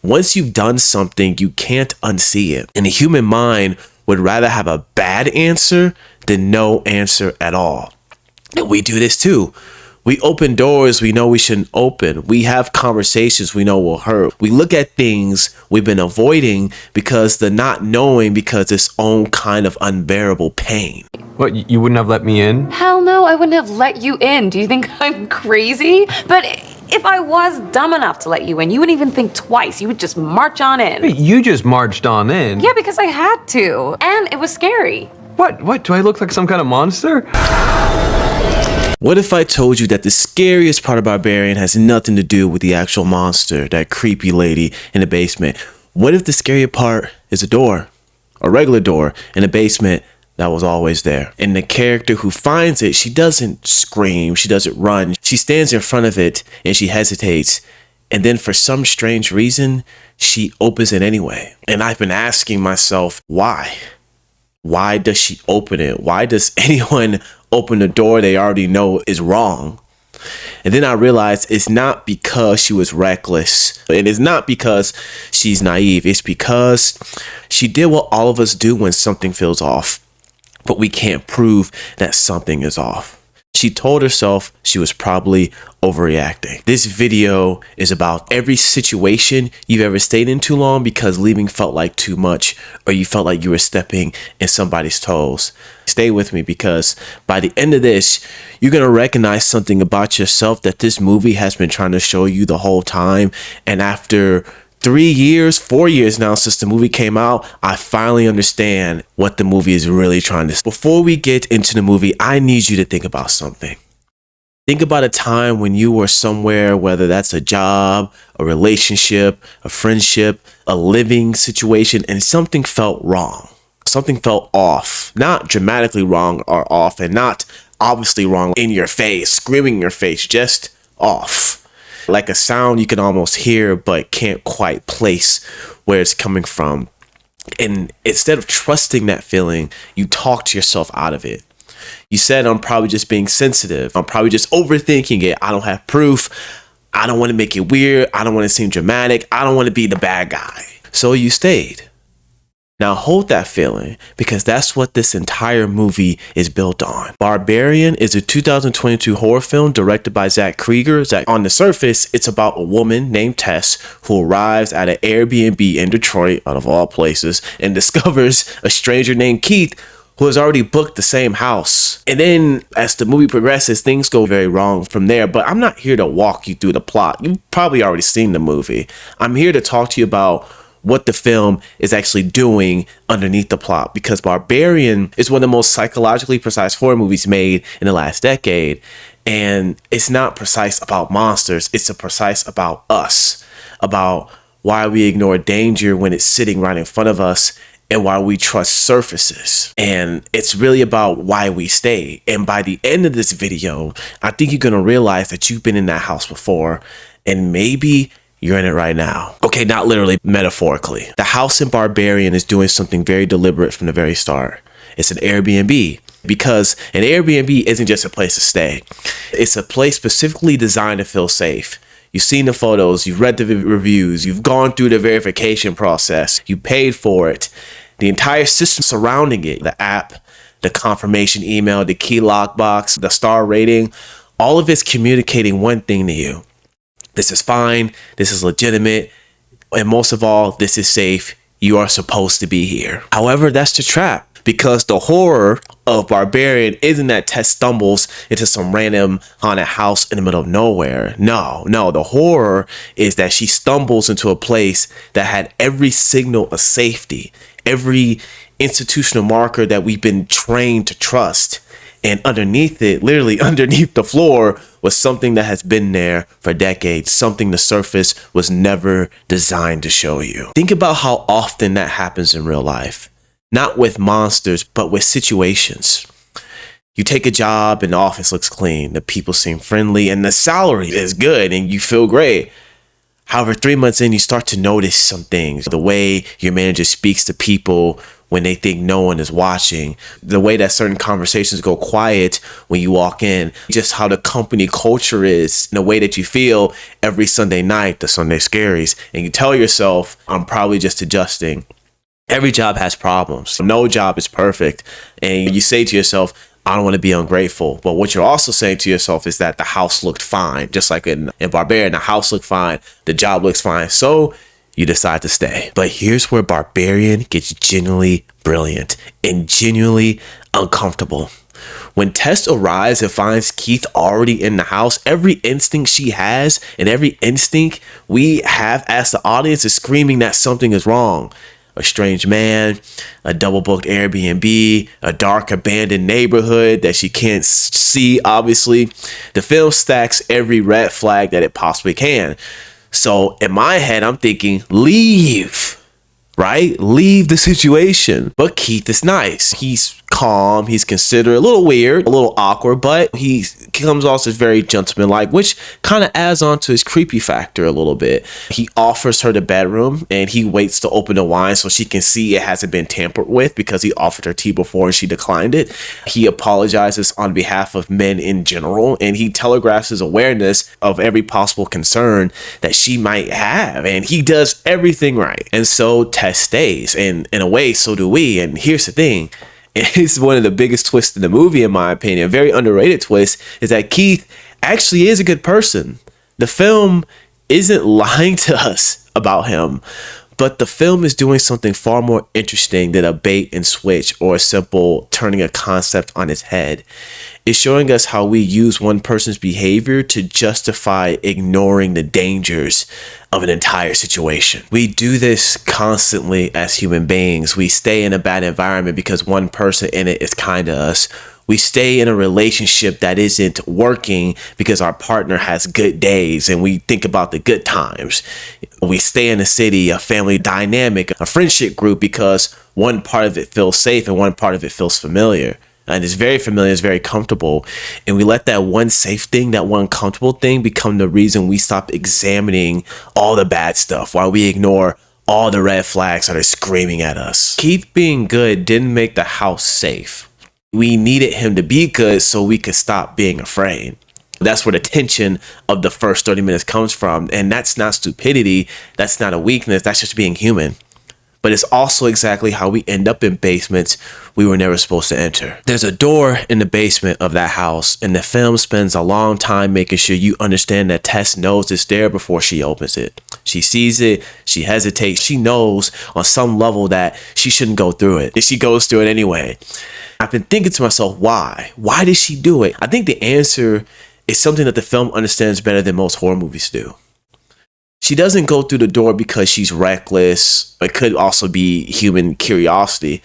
Once you've done something, you can't unsee it. And the human mind would rather have a bad answer than no answer at all. And we do this too. We open doors we know we shouldn't open. We have conversations we know will hurt. We look at things we've been avoiding because the not knowing because its own kind of unbearable pain. What, you wouldn't have let me in? Hell no, I wouldn't have let you in. Do you think I'm crazy? But if I was dumb enough to let you in, you wouldn't even think twice. You would just march on in. Wait, you just marched on in? Yeah, because I had to. And it was scary. What? Do I look like some kind of monster? What if I told you that the scariest part of Barbarian has nothing to do with the actual monster, that creepy lady in the basement? What if the scary part is a door, a regular door in the basement that was always there? And the character who finds it, she doesn't scream, she doesn't run. She stands in front of it and she hesitates. And then for some strange reason, she opens it anyway. And I've been asking myself, why? Why does she open it? Why does anyone open the door they already know is wrong? And then I realized it's not because she was reckless. It is not because she's naive. It's because she did what all of us do when something feels off, but we can't prove that something is off. She told herself she was probably overreacting. This video is about every situation you've ever stayed in too long because leaving felt like too much, or you felt like you were stepping in somebody's toes. Stay with me, because by the end of this, you're going to recognize something about yourself that this movie has been trying to show you the whole time. And after 4 years now since the movie came out, I finally understand what the movie is really trying to say. Before we get into the movie, I need you to think about something. Think about a time when you were somewhere, whether that's a job, a relationship, a friendship, a living situation, and something felt wrong. Something felt off. Not dramatically wrong or off, and not obviously wrong in your face, screaming in your face, just off. Like a sound you can almost hear but can't quite place where it's coming from. And instead of trusting that feeling, you talk yourself out of it. You said, I'm probably just being sensitive. I'm probably just overthinking it. I don't have proof. I don't want to make it weird. I don't want to seem dramatic. I don't want to be the bad guy. So you stayed. Now hold that feeling, because that's what this entire movie is built on. Barbarian is a 2022 horror film directed by Zach Krieger. On the surface, it's about a woman named Tess who arrives at an Airbnb in Detroit, out of all places, and discovers a stranger named Keith who has already booked the same house. And then as the movie progresses, things go very wrong from there. But I'm not here to walk you through the plot. You've probably already seen the movie. I'm here to talk to you about what the film is actually doing underneath the plot, because Barbarian is one of the most psychologically precise horror movies made in the last decade. And it's not precise about monsters. It's precise about us, about why we ignore danger when it's sitting right in front of us, and why we trust surfaces. And it's really about why we stay. And by the end of this video, I think you're going to realize that you've been in that house before, and maybe you're in it right now. Okay, not literally, metaphorically. The house in Barbarian is doing something very deliberate from the very start. It's an Airbnb, because an Airbnb isn't just a place to stay. It's a place specifically designed to feel safe. You've seen the photos, you've read the reviews, you've gone through the verification process, you paid for it. The entire system surrounding it, the app, the confirmation email, the key lockbox, the star rating, all of it's communicating one thing to you. This is fine, this is legitimate, and most of all, this is safe. You are supposed to be here. However, that's the trap, because the horror of Barbarian isn't that Tess stumbles into some random haunted house in the middle of nowhere. No, the horror is that she stumbles into a place that had every signal of safety, every institutional marker that we've been trained to trust. And underneath it, literally underneath the floor, was something that has been there for decades, something the surface was never designed to show you. Think about how often that happens in real life. Not with monsters, but with situations. You take a job and the office looks clean, the people seem friendly, and the salary is good and you feel great. However, 3 months in, you start to notice some things. The way your manager speaks to people when they think no one is watching, the way that certain conversations go quiet when you walk in, just how the company culture is, and the way that you feel every Sunday night, the Sunday Scaries, and you tell yourself, I'm probably just adjusting. Every job has problems. No job is perfect. And you say to yourself, I don't want to be ungrateful. But what you're also saying to yourself is that the house looked fine. Just like in Barbarian, the house looked fine, the job looks fine. So you decide to stay. But here's where Barbarian gets genuinely brilliant and genuinely uncomfortable. When Tess arrives and finds Keith already in the house, every instinct she has and every instinct we have as the audience is screaming that something is wrong. A strange man, a double booked Airbnb, a dark abandoned neighborhood that she can't see, obviously. The film stacks every red flag that it possibly can. So in my head, I'm thinking, leave, right? Leave the situation. But Keith is nice. He's calm, he's considerate, a little weird, a little awkward, but he comes off as very gentlemanlike, which kind of adds on to his creepy factor a little bit. He offers her the bedroom and he waits to open the wine so she can see it hasn't been tampered with because he offered her tea before and she declined it. He apologizes on behalf of men in general and he telegraphs his awareness of every possible concern that she might have, and he does everything right. And so Tess stays, and in a way so do we. And here's the thing, it's one of the biggest twists in the movie, in my opinion, a very underrated twist, is that Keith actually is a good person. The film isn't lying to us about him, but the film is doing something far more interesting than a bait and switch or a simple turning a concept on its head. It's showing us how we use one person's behavior to justify ignoring the dangers of an entire situation. We do this constantly as human beings. We stay in a bad environment because one person in it is kind to us. We stay in a relationship that isn't working because our partner has good days and we think about the good times. We stay in a city, a family dynamic, a friendship group because one part of it feels safe and one part of it feels familiar. And it's very familiar, it's very comfortable. And we let that one safe thing, that one comfortable thing become the reason we stop examining all the bad stuff while we ignore all the red flags that are screaming at us. Keith being good didn't make the house safe. We needed him to be good so we could stop being afraid. That's where the tension of the first 30 minutes comes from. And that's not stupidity. That's not a weakness. That's just being human. But it's also exactly how we end up in basements we were never supposed to enter. There's a door in the basement of that house, and the film spends a long time making sure you understand that Tess knows it's there before she opens it. She sees it, she hesitates, she knows on some level that she shouldn't go through it, and she goes through it anyway. I've been thinking to myself, why? Why did she do it? I think the answer is something that the film understands better than most horror movies do. She doesn't go through the door because she's reckless. It could also be human curiosity.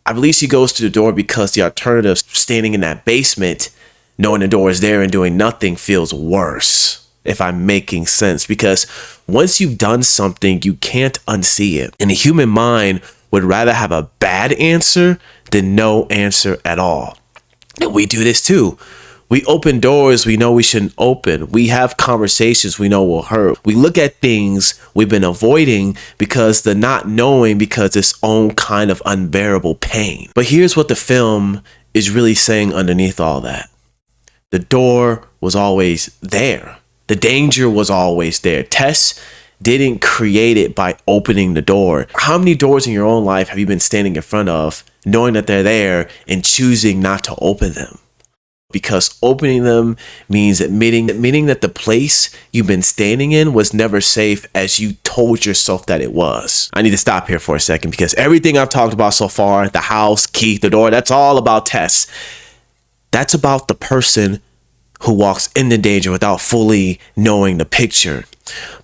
I believe she goes to the door because the alternative, standing in that basement, knowing the door is there and doing nothing, feels worse, if I'm making sense. Because once you've done something, you can't unsee it. And the human mind would rather have a bad answer than no answer at all. And we do this too. We open doors we know we shouldn't open. We have conversations we know will hurt. We look at things we've been avoiding because the not knowing because its own kind of unbearable pain. But here's what the film is really saying underneath all that. The door was always there. The danger was always there. Tess didn't create it by opening the door. How many doors in your own life have you been standing in front of, knowing that they're there and choosing not to open them? Because opening them means admitting that the place you've been standing in was never safe as you told yourself that it was. I need to stop here for a second because everything I've talked about so far, the house, Keith, the door, that's all about Tess. That's about the person who walks into danger without fully knowing the picture.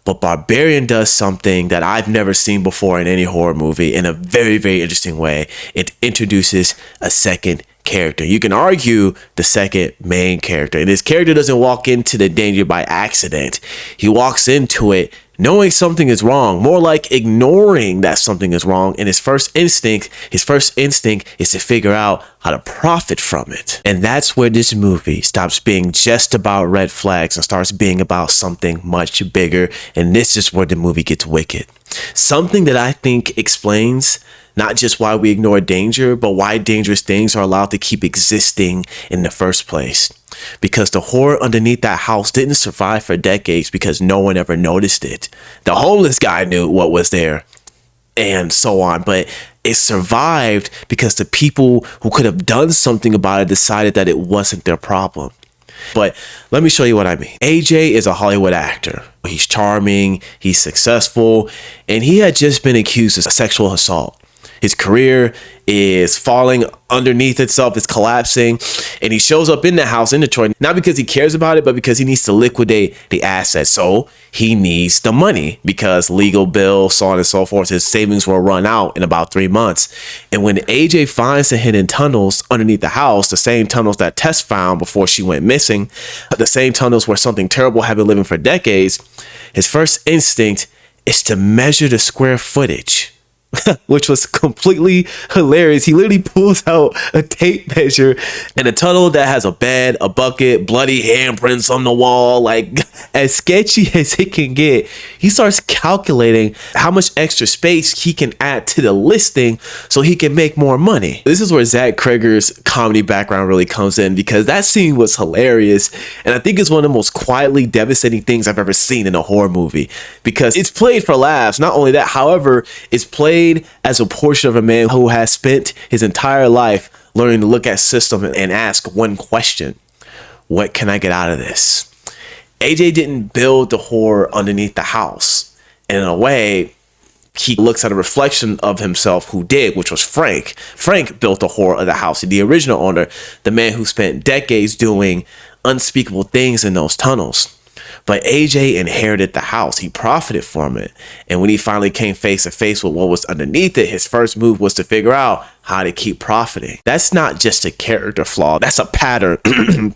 But Barbarian does something that I've never seen before in any horror movie in a very, very interesting way. It introduces a second character. You can argue the second main character. And this character doesn't walk into the danger by accident. He walks into it knowing something is wrong, more like ignoring that something is wrong. And his first instinct is to figure out how to profit from it. And that's where this movie stops being just about red flags and starts being about something much bigger. And this is where the movie gets wicked. Something that I think explains Not just why we ignore danger, but why dangerous things are allowed to keep existing in the first place. Because the horror underneath that house didn't survive for decades because no one ever noticed it. The homeless guy knew what was there, and so on. But it survived because the people who could have done something about it decided that it wasn't their problem. But let me show you what I mean. AJ is a Hollywood actor. He's charming, he's successful, and he had just been accused of sexual assault. His career is falling underneath itself, it's collapsing, and he shows up in the house in Detroit, not because he cares about it, but because he needs to liquidate the assets. So he needs the money because legal bills, so on and so forth, his savings will run out in about 3 months. And when AJ finds the hidden tunnels underneath the house, the same tunnels that Tess found before she went missing, the same tunnels where something terrible had been living for decades, his first instinct is to measure the square footage. Which was completely hilarious. He literally pulls out a tape measure and a tunnel that has a bed, a bucket, bloody handprints on the wall, like as sketchy as it can get. He starts calculating how much extra space he can add to the listing so he can make more money. This is where Zach Cregger's comedy background really comes in, because that scene was hilarious, and I think it's one of the most quietly devastating things I've ever seen in a horror movie, because it's played for laughs. Not only that, however, it's played as a portion of a man who has spent his entire life learning to look at system and ask one question: what can I get out of this? AJ didn't build the horror underneath the house. And in a way, he looks at a reflection of himself who did, which was Frank. Frank built the horror of the house, the original owner, the man who spent decades doing unspeakable things in those tunnels. But AJ inherited the house. He profited from it. And when he finally came face to face with what was underneath it, his first move was to figure out how to keep profiting. That's not just a character flaw. That's a pattern.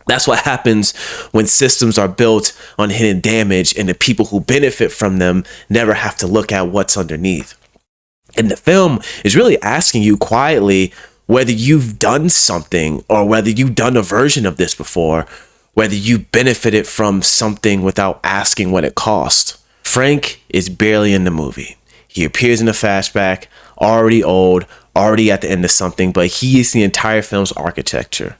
That's what happens when systems are built on hidden damage and the people who benefit from them never have to look at what's underneath. And the film is really asking you quietly whether you've done something or whether you've done a version of this before, whether you benefited from something without asking what it cost. Frank is barely in the movie. He appears in a flashback, already old, already at the end of something, but he is the entire film's architecture.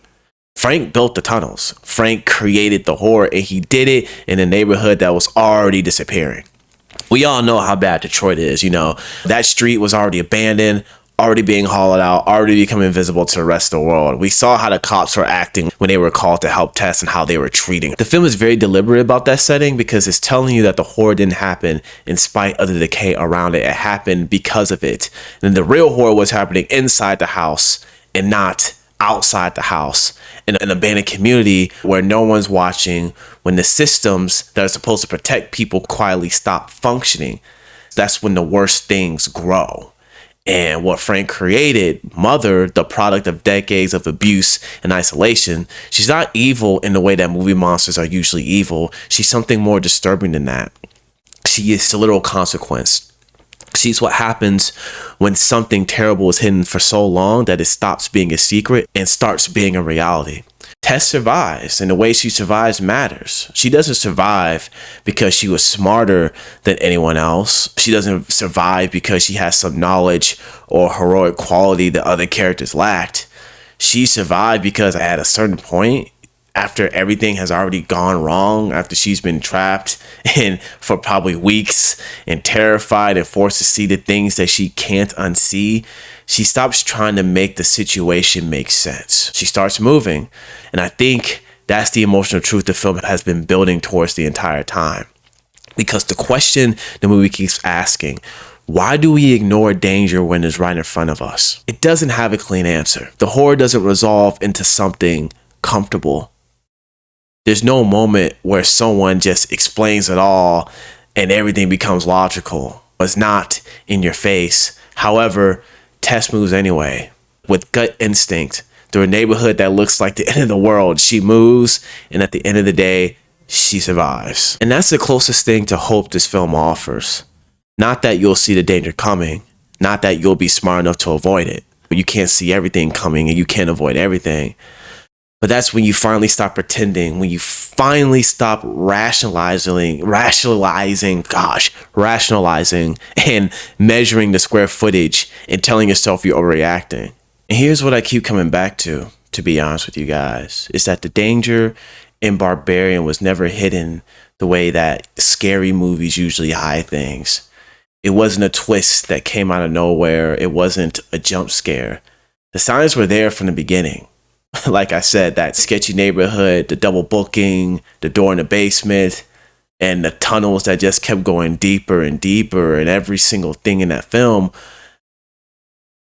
Frank built the tunnels. Frank created the horror, and he did it in a neighborhood that was already disappearing. We all know how bad Detroit is, That street was already abandoned, already being hollowed out, already becoming invisible to the rest of the world. We saw how the cops were acting when they were called to help Tess and how they were treating. The film is very deliberate about that setting because it's telling you that the horror didn't happen in spite of the decay around it. It happened because of it. And the real horror was happening inside the house and not outside the house, in an abandoned community where no one's watching, when the systems that are supposed to protect people quietly stop functioning. That's when the worst things grow. And what Frank created, Mother, the product of decades of abuse and isolation, she's not evil in the way that movie monsters are usually evil. She's something more disturbing than that. She is the literal consequence. She's what happens when something terrible is hidden for so long that it stops being a secret and starts being a reality. Tess survives, and the way she survives matters. She doesn't survive because she was smarter than anyone else. She doesn't survive because she has some knowledge or heroic quality that other characters lacked. She survived because at a certain point, after everything has already gone wrong, after she's been trapped and for probably weeks and terrified and forced to see the things that she can't unsee, she stops trying to make the situation make sense. She starts moving. And I think that's the emotional truth the film has been building towards the entire time. Because the question the movie keeps asking, why do we ignore danger when it's right in front of us? It doesn't have a clean answer. The horror doesn't resolve into something comfortable. There's no moment where someone just explains it all and everything becomes logical. It's not in your face. However, Tess moves anyway. With gut instinct, through a neighborhood that looks like the end of the world, she moves, and at the end of the day, she survives. And that's the closest thing to hope this film offers. Not that you'll see the danger coming, not that you'll be smart enough to avoid it, but you can't see everything coming and you can't avoid everything. But that's when you finally stop pretending, when you finally stop rationalizing, and measuring the square footage and telling yourself you're overreacting. And here's what I keep coming back to be honest with you guys, is that the danger in Barbarian was never hidden the way that scary movies usually hide things. It wasn't a twist that came out of nowhere. It wasn't a jump scare. The signs were there from the beginning. Like I said, that sketchy neighborhood, the double booking, the door in the basement, and the tunnels that just kept going deeper and deeper, and every single thing in that film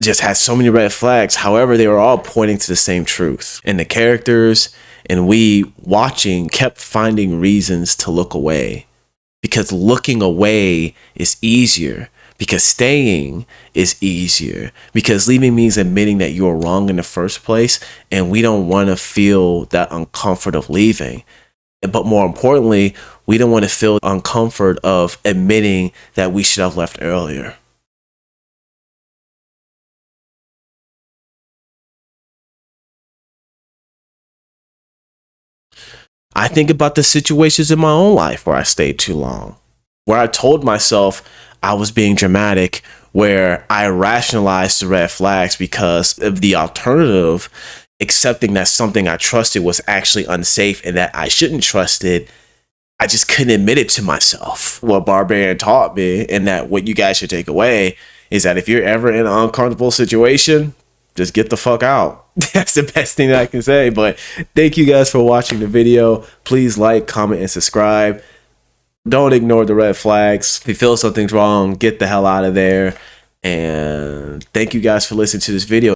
just had so many red flags. However, they were all pointing to the same truth. And the characters and we watching kept finding reasons to look away. Because looking away is easier. Because staying is easier. Because leaving means admitting that you're wrong in the first place. And we don't want to feel that uncomfort of leaving. But more importantly, we don't want to feel uncomfort of admitting that we should have left earlier. I think about the situations in my own life where I stayed too long, where I told myself I was being dramatic, where I rationalized the red flags because of the alternative, accepting that something I trusted was actually unsafe and that I shouldn't trust it. I just couldn't admit it to myself. What Barbarian taught me, and that what you guys should take away, is that if you're ever in an uncomfortable situation, just get the fuck out. That's the best thing that I can say. But thank you guys for watching the video. Please like, comment, and subscribe. Don't ignore the red flags. If you feel something's wrong, get the hell out of there. And thank you guys for listening to this video.